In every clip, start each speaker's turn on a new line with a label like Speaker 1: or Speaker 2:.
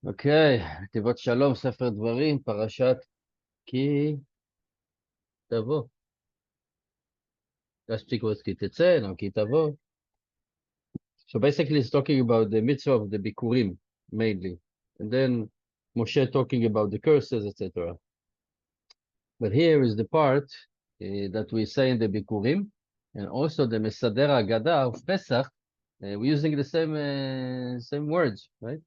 Speaker 1: אוקיי, נתיבות שלום, ספר דברים, פרשת כי תבוא. Last week was כי תצא, now כי תבוא. So basically it's talking about the mitzvah of the bikurim, mainly. And then Moshe talking about the curses, etc. But here is the part that we say in the bikurim, and also the Mesader Agada of Pesach, we're using the same words, right?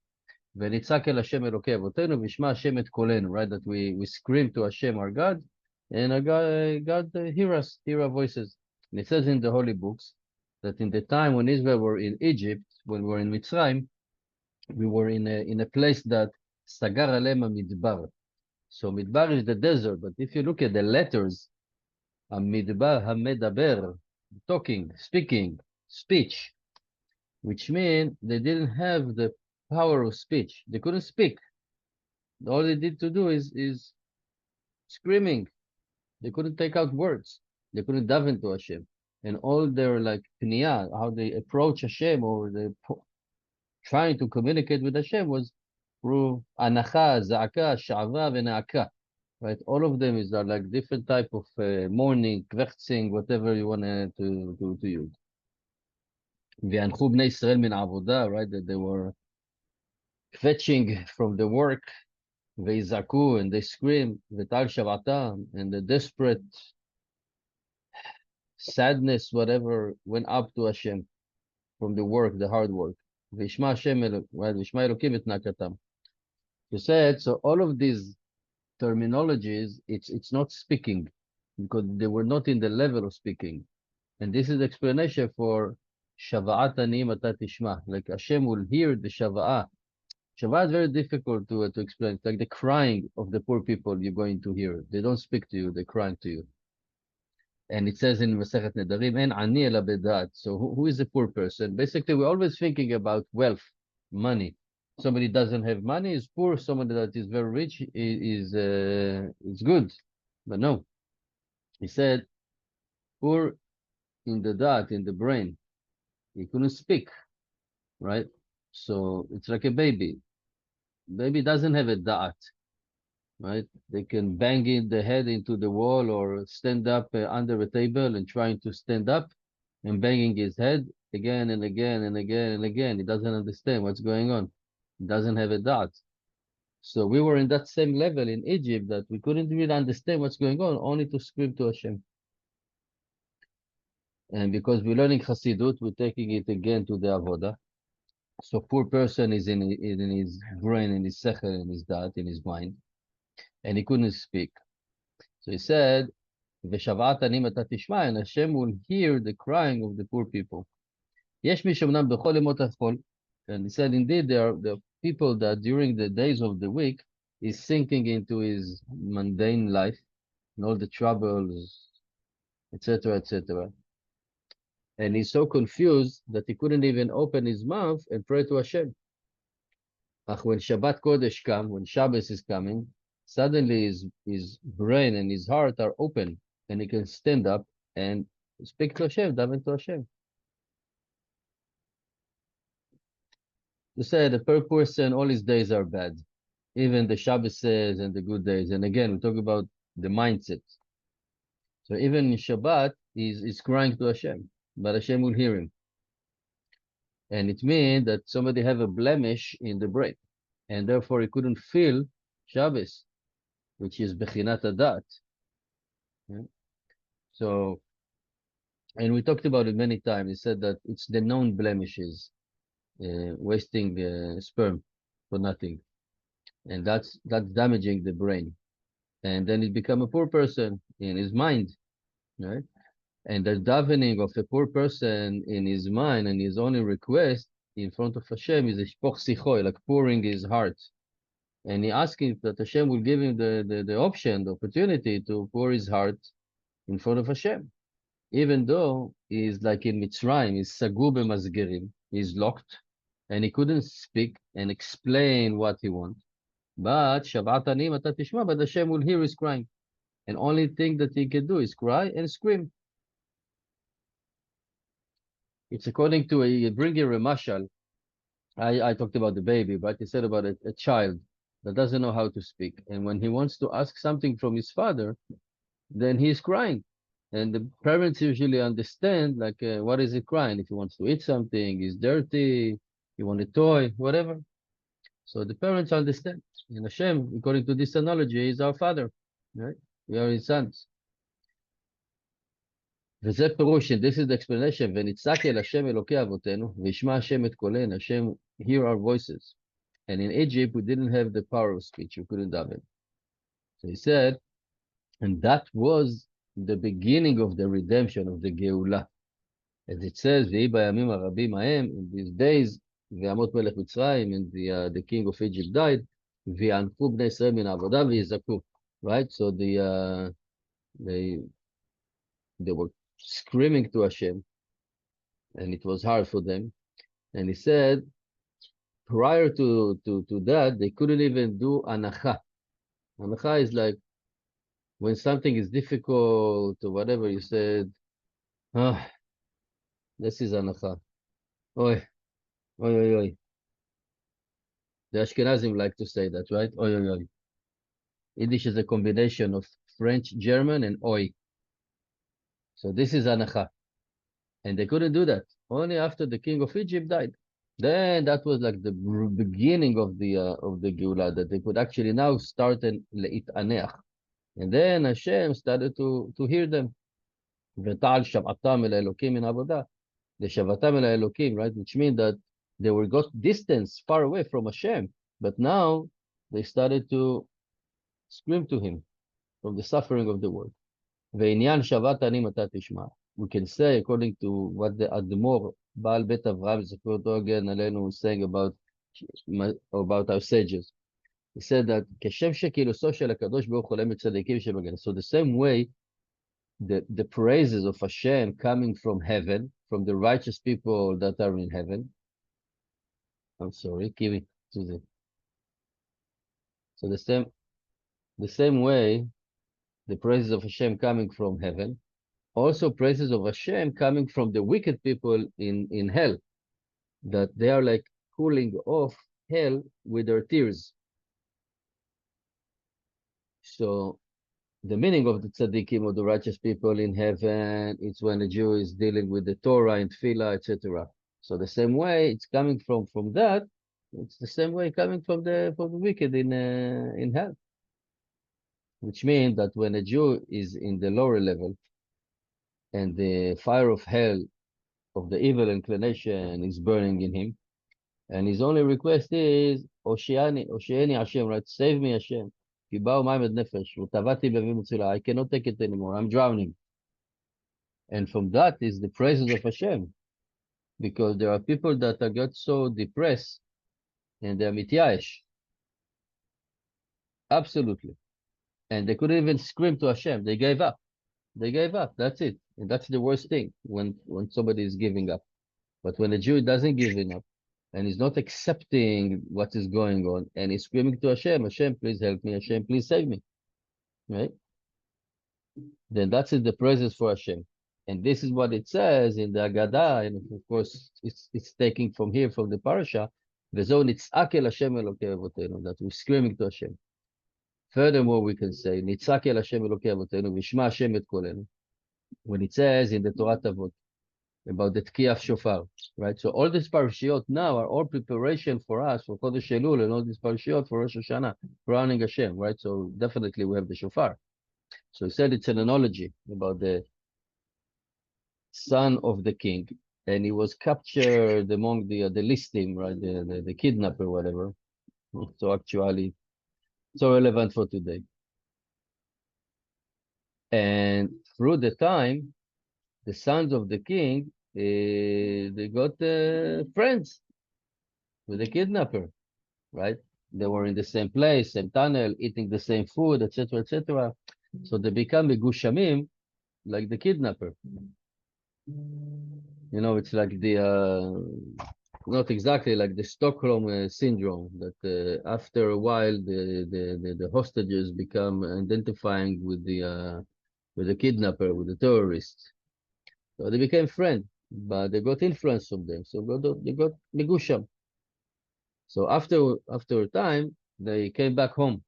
Speaker 1: ונצעק אל השם אלוקי אבותינו, וישמע השם את קולנו, right? That we scream to Hashem, our God, and our God hear us, hear our voices. And it says in the holy books that in the time when Israel were in Egypt, when we were in Mitzrayim, we were in a place that sagar alem midbar. So midbar is the desert, but if you look at the letters, midbar hamedaber, talking, speaking, speech, which means they didn't have the power of speech. They couldn't speak. All they did to do is screaming. They couldn't take out words. They couldn't dive into Hashem. And all their like pniyah, how they approach Hashem or they trying to communicate with Hashem was through anacha, za'aka, sha'ava, ve'na'aka. Right? All of them is like different type of mourning, kvertzing, whatever you want to use. ויאנחו בני ישראל מן העבודה, right? That they were fetching from the work, ויזעקו, and they scream, ותעל שבעתם, and the desperate sadness, whatever, went up to Hashem from the work, the hard work. וישמע השם, right? וישמע אלוקים את נאקתם. You said, so all of these terminologies, it's not speaking, because they were not in the level of speaking. And this is the explanation for Shava'at Aniyim Ata Tishma. Like Hashem will hear the Shava'ah. Shava'ah is very difficult to explain. It's like the crying of the poor people you're going to hear. They don't speak to you, they're crying to you. And it says in Masechet Nedarim, En ani ela bedat. So who is a poor person? Basically, we're always thinking about wealth, money. Somebody doesn't have money is poor. Somebody that is very rich is good. But no. He said, poor in the dot, in the brain. He couldn't speak, right? So it's like a baby. Baby doesn't have a dot, right? They can bang in the head into the wall or stand up under a table and trying to stand up and banging his head again and again and again and again. He doesn't understand what's going on. He doesn't have a dot. So we were in that same level in Egypt that we couldn't really understand what's going on, only to scream to Hashem. And because we're learning Chassidut, we're taking it again to the Avodah. So poor person is in his brain, in his sechel, in his dot, in his mind, and he couldn't speak. So he said, "V'shava'at ani ata tishma," and Hashem will hear the crying of the poor people. Yesh mi she'omnam b'chol yemot ha'chol, and he said, indeed, there are the people that during the days of the week is sinking into his mundane life and all the troubles, etc., etc. And he's so confused that he couldn't even open his mouth and pray to Hashem. Ach, when Shabbat Kodesh comes, when Shabbos is coming, suddenly his brain and his heart are open, and he can stand up and speak to Hashem, daven to Hashem. You say the poor person, all his days are bad, even the Shabbases and the good days. And again, we talk about the mindset. So even in Shabbat, he's crying to Hashem, but Hashem will hear him. And it means that somebody have a blemish in the brain, and therefore he couldn't feel Shabbos, which is Bechinat Adat. Yeah? So, and we talked about it many times. He said that it's the known blemishes, wasting sperm for nothing, and that's damaging the brain. And then it become a poor person in his mind, right? And the davening of a poor person in his mind and his only request in front of Hashem is a shpoch sichoi, like pouring his heart. And he asking that Hashem will give him the option, the opportunity to pour his heart in front of Hashem. Even though he's like in Mitzrayim, he's sagur b'mazgerim, he's locked, and he couldn't speak and explain what he wants. But Shava'at Aniyim Ata Tishma, but Hashem will hear his crying. And only thing that he can do is cry and scream. It's according to bring a mashal I talked about the baby, but he said about a child that doesn't know how to speak. And when he wants to ask something from his father, then he's crying. And the parents usually understand, like, what is he crying? If he wants to eat something, he's dirty, he wants a toy, whatever. So the parents understand. And Hashem, according to this analogy, is our father, right? We are his sons. וזה פירוש, and this is the explanation, ונצעק אל השם אלוקי אבותינו, וישמע השם את קולנו, Hashem hear our voices. And in Egypt, we didn't have the power of speech, we couldn't daven. So he said, and that was the beginning of the redemption of the Geulah. As it says, ויהי בימים הרבים ההם, in these days, ויעמוד מלך מצרים, and the king of Egypt died, ויענפו בני ישראל מן העבודה ויזעקו. Right? So they were screaming to Hashem, and it was hard for them. And he said, prior to that, they couldn't even do anacha. Anacha is like when something is difficult or whatever, you said, ah, this is anacha. Oy, oy, oy, oy. The Ashkenazim like to say that, right? Oy, oy, oy. Yiddish is a combination of French, German, and oy. So this is anacha. And they couldn't do that. Only after the king of Egypt died. Then that was like the beginning of the Geulah, that they could actually now start and le'itaneach. And then Hashem started to hear them. V'ta'al shav'atam el Elokim min avodah. The shavatam el Elokim, right? Which means that they were got distance, far away from Hashem. But now they started to scream to him from the suffering of the world. Ve'inyan shavat ani mata tishma. We can say, according to what the Admor, Baal Bet Avraham, again, Alenu, was saying about our sages. He said that כשם שכינוסו של הקדוש ברוך הוא עולה מצדיקים שבגן. So the same way, the praises of Hashem coming from heaven, from the righteous people that are in heaven. I'm sorry, Kiwi. So the same way, the praises of Hashem coming from heaven, also praises of Hashem coming from the wicked people in hell, that they are like cooling off hell with their tears. So the meaning of the tzaddikim, or the righteous people in heaven, it's when a Jew is dealing with the Torah and Tefillah, etc. So the same way it's coming from that, it's the same way coming from the wicked in hell. Which means that when a Jew is in the lower level, and the fire of hell, of the evil inclination, is burning in him, and his only request is, Oshieni Hashem, right? Save me, Hashem. I cannot take it anymore. I'm drowning. And from that is the praises of Hashem. Because there are people that got so depressed, and they're mityash. Absolutely. And they couldn't even scream to Hashem. They gave up. They gave up. That's it. And that's the worst thing, when somebody is giving up. But when a Jew doesn't give up, and is not accepting what is going on, and is screaming to Hashem, Hashem, please help me, Hashem, please save me, right? Then that's it, the praises for Hashem. And this is what it says in the Agadah, and of course, it's taking from here, from the Parashat, V'zo nitzak el Hashem Elokei Avotenu, that we're screaming to Hashem. Furthermore, we can say, nitzak el Hashem Elokei Avotenu, v'shma Hashem et kolenu, when it says in the Torah Tavo, about the Tkiyah Shofar, right? So all these parashiot now are all preparation for us, for Chodesh Elul, and all these parashiot for Rosh Hashanah, for honoring Hashem, right? So definitely we have the Shofar. So he said it's an analogy about the son of the king, and he was captured among the listim, right? The kidnapper, whatever. So actually, so relevant for today. And through the time, the sons of the king, they got friends with the kidnapper, right? They were in the same place, same tunnel, eating the same food, etc., etc. So they become megushamim, like the kidnapper. You know, it's like not exactly like the Stockholm syndrome, that after a while the hostages become identifying with the kidnapper, with the terrorist. So they became friends, but they got influence from them. So they got Megusham. So after a time, they came back home,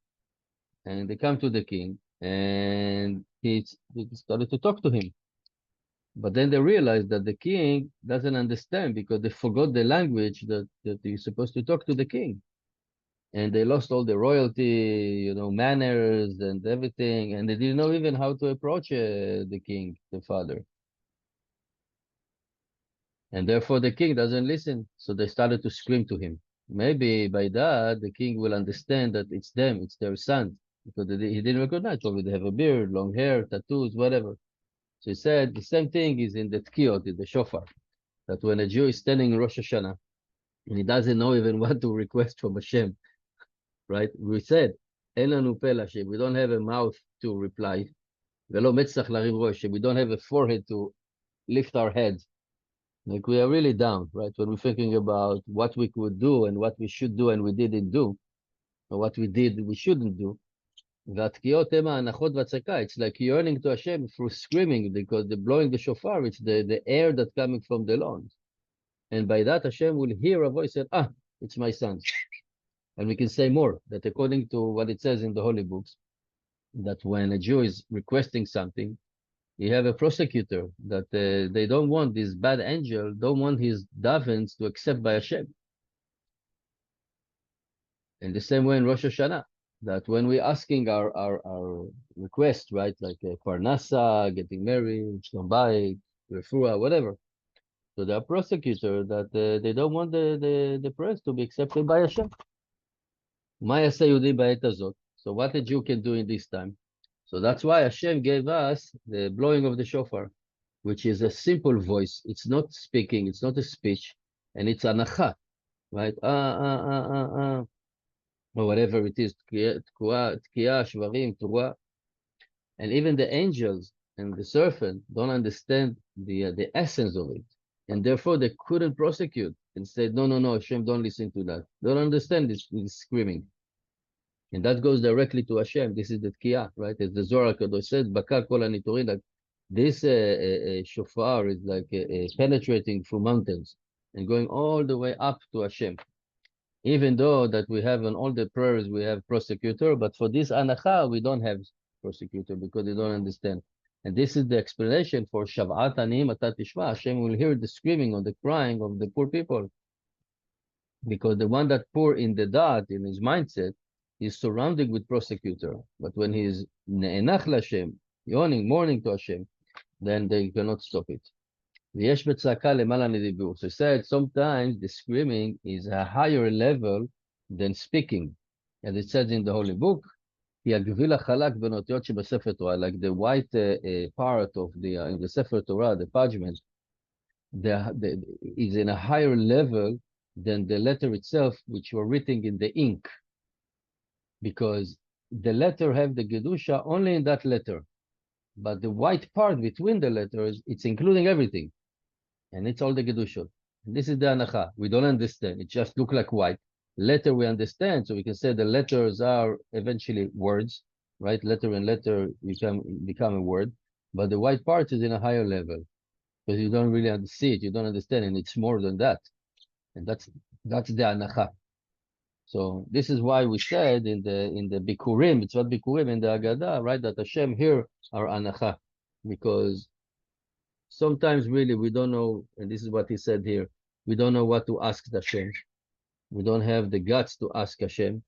Speaker 1: and they come to the king, and he started to talk to him. But then they realized that the king doesn't understand because they forgot the language that you're supposed to talk to the king. And they lost all the royalty, manners and everything. And they didn't know even how to approach the king, the father. And therefore the king doesn't listen. So they started to scream to him. Maybe by that, the king will understand that it's them, it's their son. Because he didn't recognize, probably they have a beard, long hair, tattoos, whatever. So he said the same thing is in the tkiot, in the shofar, that when a Jew is standing in Rosh Hashanah, and he doesn't know even what to request from Hashem, right? We said, אין לנו פה להשם, we don't have a mouth to reply, ולא מצח להרים ראש, we don't have a forehead to lift our heads. Like we are really down, right? When we're thinking about what we could do and what we should do and we didn't do, or what we did we shouldn't do. והתקיעות הם ההנחות והצעקה. It's like yearning to Hashem through screaming, because the blowing the shofar, it's the air that's coming from the lungs. And by that, Hashem will hear a voice and, it's my son. And we can say more, that according to what it says in the holy books, that when a Jew is requesting something, you have a prosecutor, that they don't want this bad angel, don't want his davens to accept by Hashem. In the same way in Rosh Hashanah, that when we're asking our request, right, like Parnasa, getting married, Shalom bayit, refuah, whatever, so there are prosecutors that they don't want the prayers to be accepted by Hashem. מה יעשה יהודי בעת הזאת? So what a Jew can do in this time. So that's why Hashem gave us the blowing of the shofar, which is a simple voice. It's not speaking, it's not a speech, and it's anacha, right? Or whatever it is, tkiya, shvarim, turuah. And even the angels and the serpent don't understand the essence of it. And therefore they couldn't prosecute and said, no, Hashem, don't listen to that. Don't understand this screaming. And that goes directly to Hashem. This is the tkiya, right? As the Zohar Kadosh said, Baka kol haniturin, like this shofar is like penetrating through mountains and going all the way up to Hashem. Even though that we have on all the prayers, we have prosecutor, but for this anacha, we don't have prosecutor because they don't understand. And this is the explanation for Shav'at Aniyim Ata Tishma. Hashem will hear the screaming or the crying of the poor people. Because the one that poor in the dot, in his mindset, is surrounded with prosecutor. But when he's ne'enach Hashem, yawning, mourning to Hashem, then they cannot stop it. ויש בצעקה למעלה מדיבור. So he said sometimes the screaming is a higher level than speaking. As it says in the Holy Book, כי הגביל החלק בין אותיות שבספר תורה, like the white part of in the Sefer Torah, the parchment, is in a higher level than the letter itself, which were written in the ink. Because the letter have the Gedusha only in that letter. But the white part between the letters, it's including everything. And it's all the Gedusha. This is the Anacha. We don't understand. It just look like white. Letter we understand, so we can say the letters are eventually words, right? Letter and letter become a word. But the white part is in a higher level. Because you don't really see it, you don't understand, and it's more than that. And that's the Anacha. So this is why we said in the Bikurim, it's what Bikurim in the Agadah, right? That Hashem here are Anacha. Because sometimes really we don't know, and this is what he said here, we don't know what to ask Hashem. We don't have the guts to ask Hashem.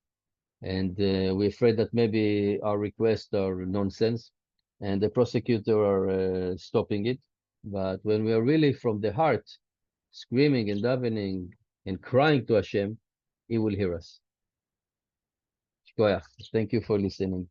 Speaker 1: And we're afraid that maybe our requests are nonsense. And the prosecutor are stopping it. But when we are really from the heart, screaming and davening and crying to Hashem, He will hear us. Thank you for listening.